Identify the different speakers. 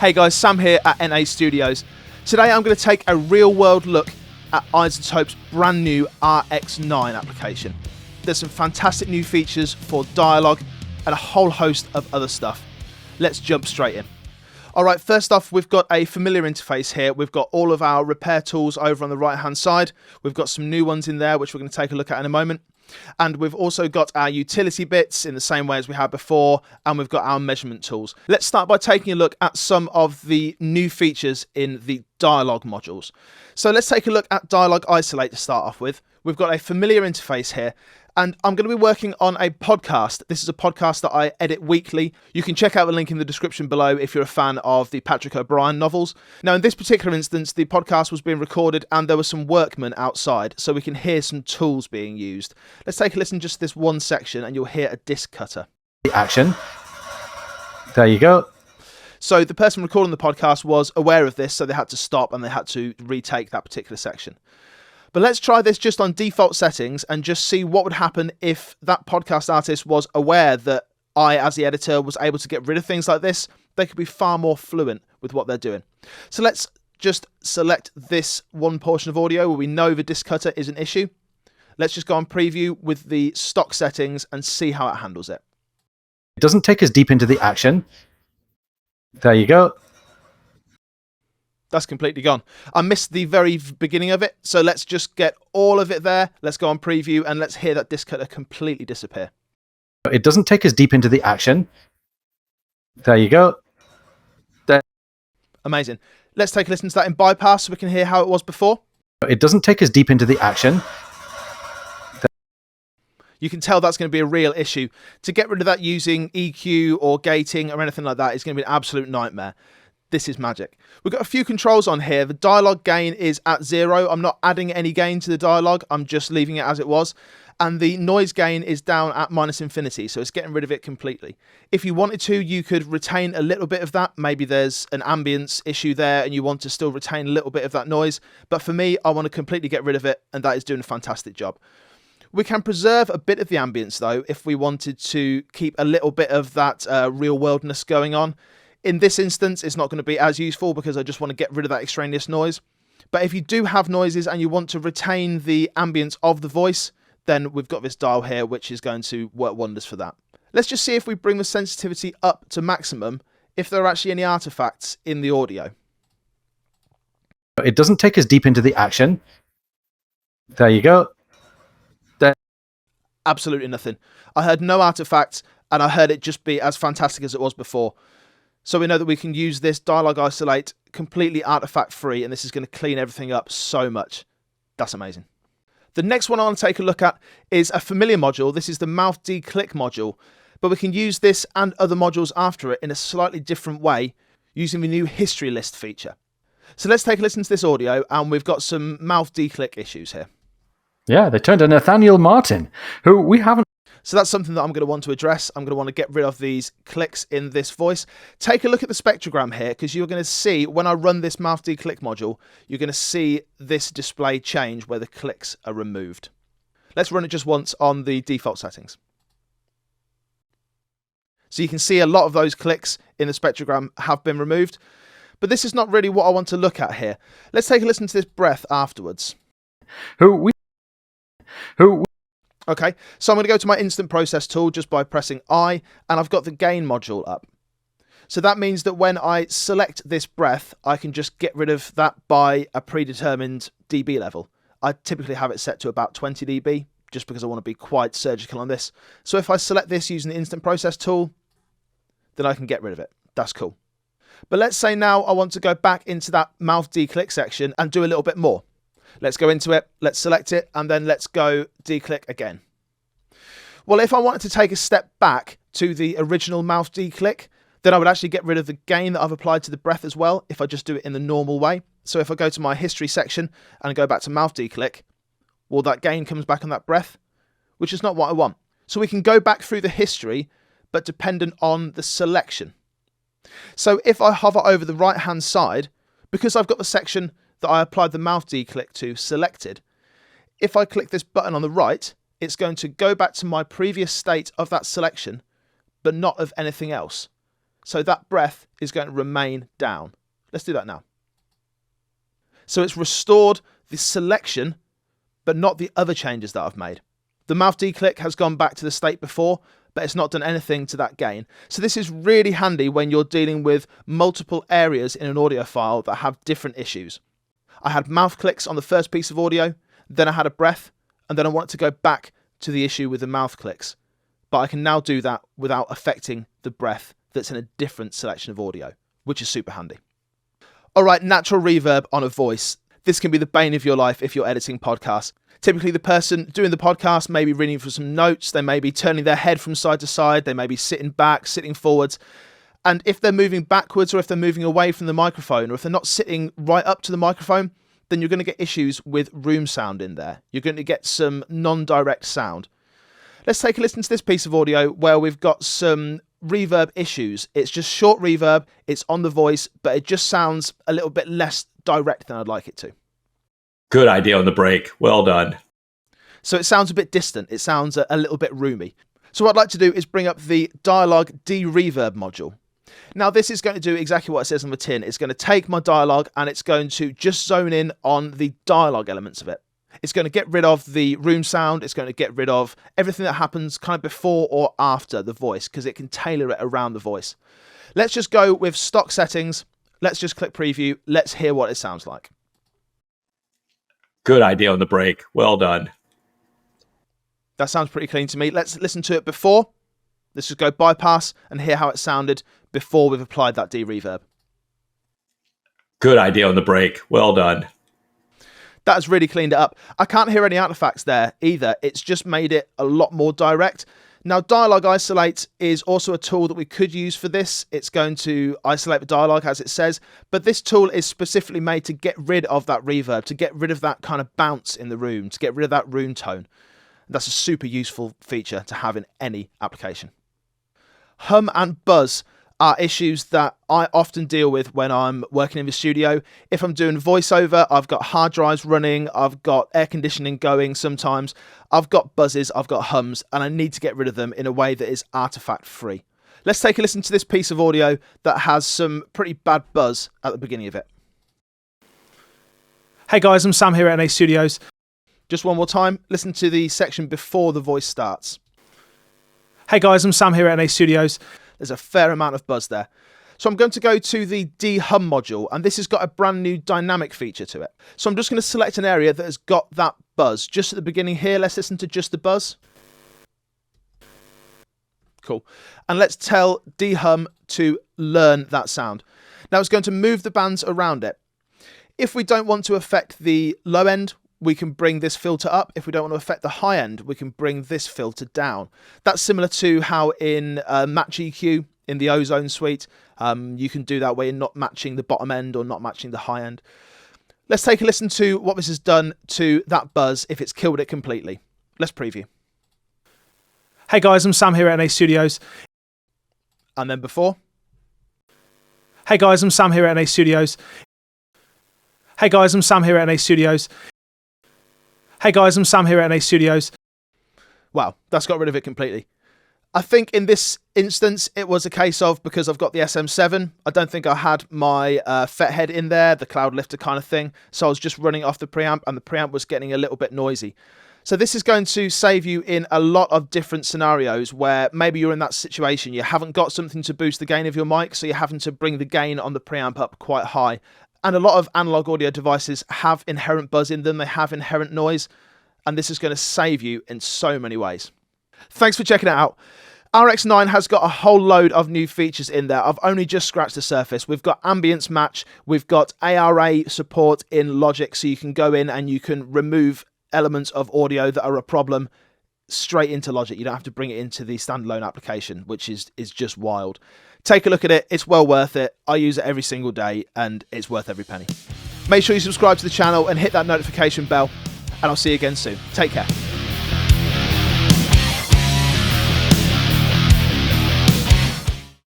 Speaker 1: Hey guys, Sam here at NA Studios. Today I'm going to take a real world look at iZotope's brand new RX9 application. There's some fantastic new features for dialogue and a whole host of other stuff. Let's jump straight in. Alright, first off, we've got a familiar interface here. We've got all of our repair tools over on the right hand side. We've got some new ones in there which we're going to take a look at in a moment. And we've also got our utility bits in the same way as we had before, and we've got our measurement tools. Let's start by taking a look at some of the new features in the dialog modules. So let's take a look at dialog isolate to start off with. We've got a familiar interface here, and I'm going to be working on a podcast. This is a podcast that I edit weekly. You can check out the link in the description below if you're a fan of the Patrick O'Brien novels. Now, in this particular instance, the podcast was being recorded and there were some workmen outside, so we can hear some tools being used. Let's take a listen just to this one section and you'll hear a disc cutter.
Speaker 2: Action. There you go.
Speaker 1: So the person recording the podcast was aware of this, so they had to stop and they had to retake that particular section. But let's try this just on default settings and just see what would happen if that podcast artist was aware that I, as the editor, was able to get rid of things like this. They could be far more fluent with what they're doing. So let's just select this one portion of audio where we know the disc cutter is an issue. Let's just go on preview with the stock settings and see how it handles it.
Speaker 2: It doesn't take us deep into the action. There you go.
Speaker 1: That's completely gone. I missed the very beginning of it, so let's just get all of it there. Let's go on preview and let's hear that disc cutter completely disappear.
Speaker 2: It doesn't take us deep into the action. There you go. There.
Speaker 1: Amazing. Let's take a listen to that in bypass so we can hear how it was before.
Speaker 2: It doesn't take us deep into the action.
Speaker 1: You can tell that's going to be a real issue. To get rid of that using EQ or gating or anything like that is going to be an absolute nightmare. This is magic. We've got a few controls on here. The dialogue gain is at 0. I'm not adding any gain to the dialogue. I'm just leaving it as it was. And the noise gain is down at -infinity, so it's getting rid of it completely. If you wanted to, you could retain a little bit of that. Maybe there's an ambience issue there and you want to still retain a little bit of that noise. But for me, I want to completely get rid of it, and that is doing a fantastic job. We can preserve a bit of the ambience, though, if we wanted to keep a little bit of that real-worldness going on. In this instance, it's not going to be as useful because I just want to get rid of that extraneous noise. But if you do have noises and you want to retain the ambience of the voice, then we've got this dial here, which is going to work wonders for that. Let's just see if we bring the sensitivity up to maximum, if there are actually any artifacts in the audio.
Speaker 2: It doesn't take us deep into the action. There you go. There.
Speaker 1: Absolutely nothing. I heard no artifacts, and I heard it just be as fantastic as it was before. So we know that we can use this dialog isolate completely artifact free, and this is going to clean everything up so much. That's amazing. The next one I want to take a look at is a familiar module. This is the mouth declick module, but we can use this and other modules after it in a slightly different way using the new history list feature. So let's take a listen to this audio, and we've got some mouth declick issues here.
Speaker 2: Yeah, they turned to Nathaniel Martin, who we haven't.
Speaker 1: So that's something that I'm going to want to address. I'm going to want to get rid of these clicks in this voice. Take a look at the spectrogram here, because you're going to see when I run this mouth declick module, you're going to see this display change where the clicks are removed. Let's run it just once on the default settings. So you can see a lot of those clicks in the spectrogram have been removed, but this is not really what I want to look at here. Let's take a listen to this breath afterwards. Okay, so I'm going to go to my instant process tool just by pressing I, and I've got the gain module up. So that means that when I select this breath, I can just get rid of that by a predetermined dB level. I typically have it set to about 20 dB, just because I want to be quite surgical on this. So if I select this using the instant process tool, then I can get rid of it. That's cool. But let's say now I want to go back into that mouth declick section and do a little bit more. Let's go into it, let's select it, and then let's go declick again. Well, if I wanted to take a step back to the original mouth declick, then I would actually get rid of the gain that I've applied to the breath as well, if I just do it in the normal way. So if I go to my history section and go back to mouth declick, well, that gain comes back on that breath, which is not what I want. So we can go back through the history, but dependent on the selection. So if I hover over the right-hand side, because I've got the section that I applied the mouth declick to selected, if I click this button on the right, it's going to go back to my previous state of that selection, but not of anything else. So that breath is going to remain down. Let's do that now. So it's restored the selection, but not the other changes that I've made. The mouth declick has gone back to the state before, but it's not done anything to that gain. So this is really handy when you're dealing with multiple areas in an audio file that have different issues. I had mouth clicks on the first piece of audio, then I had a breath, and then I wanted to go back to the issue with the mouth clicks. But I can now do that without affecting the breath that's in a different selection of audio, which is super handy. All right, natural reverb on a voice. This can be the bane of your life if you're editing podcasts. Typically, the person doing the podcast may be reading for some notes. They may be turning their head from side to side. They may be sitting back, sitting forwards. And if they're moving backwards, or if they're moving away from the microphone, or if they're not sitting right up to the microphone, then you're going to get issues with room sound in there. You're going to get some non-direct sound. Let's take a listen to this piece of audio where we've got some reverb issues. It's just short reverb. It's on the voice, but it just sounds a little bit less direct than I'd like it to.
Speaker 3: Good idea on the break. Well done.
Speaker 1: So it sounds a bit distant. It sounds a little bit roomy. So what I'd like to do is bring up the dialog De-Reverb module. Now this is going to do exactly what it says on the tin. It's going to take my dialogue and it's going to just zone in on the dialogue elements of it. It's going to get rid of the room sound. It's going to get rid of everything that happens kind of before or after the voice, because it can tailor it around the voice. Let's just go with stock settings. Let's just click preview. Let's hear what it sounds like.
Speaker 3: Good idea on the break. Well done.
Speaker 1: That sounds pretty clean to me. Let's listen to it before. Let's just go bypass and hear how it sounded before we've applied that De-Reverb.
Speaker 3: Good idea on the break. Well done.
Speaker 1: That has really cleaned it up. I can't hear any artifacts there either. It's just made it a lot more direct. Now, Dialog Isolate is also a tool that we could use for this. It's going to isolate the dialogue, as it says, but this tool is specifically made to get rid of that reverb, to get rid of that kind of bounce in the room, to get rid of that room tone. That's a super useful feature to have in any application. Hum and buzz are issues that I often deal with when I'm working in the studio. If I'm doing voiceover, I've got hard drives running, I've got air conditioning going sometimes, I've got buzzes, I've got hums, and I need to get rid of them in a way that is artifact free. Let's take a listen to this piece of audio that has some pretty bad buzz at the beginning of it. Hey guys, I'm Sam here at NA Studios. Just one more time, listen to the section before the voice starts. Hey guys, I'm Sam here at NA Studios. There's a fair amount of buzz there. So I'm going to go to the de-hum module, and this has got a brand new dynamic feature to it. So I'm just going to select an area that has got that buzz. Just at the beginning here, let's listen to just the buzz. Cool. And let's tell de-hum to learn that sound. Now it's going to move the bands around it. If we don't want to affect the low end, we can bring this filter up. If we don't want to affect the high end, we can bring this filter down. That's similar to how in Match EQ in the Ozone suite, you can do that where you're not matching the bottom end or not matching the high end. Let's take a listen to what this has done to that buzz if it's killed it completely. Let's preview. Hey guys, I'm Sam here at NA Studios. And then before. Hey guys, I'm Sam here at NA Studios. Hey guys, I'm Sam here at NA Studios. Hey guys, I'm Sam here at NA Studios. Wow, that's got rid of it completely. I think in this instance, it was a case of, because I've got the SM7, I don't think I had my FET head in there, the cloud lifter kind of thing. So I was just running off the preamp, and the preamp was getting a little bit noisy. So this is going to save you in a lot of different scenarios where maybe you're in that situation. You haven't got something to boost the gain of your mic, so you're having to bring the gain on the preamp up quite high. And a lot of analog audio devices have inherent buzz in them. They have inherent noise. And this is going to save you in so many ways. Thanks for checking it out. RX9 has got a whole load of new features in there. I've only just scratched the surface. We've got ambience match. We've got ARA support in Logic, so you can go in and you can remove elements of audio that are a problem straight into Logic. You don't have to bring it into the standalone application, which is just wild. Take a look at it. It's well worth it. I use it every single day and it's worth every penny. Make sure you subscribe to the channel and hit that notification bell, and I'll see you again soon. Take care.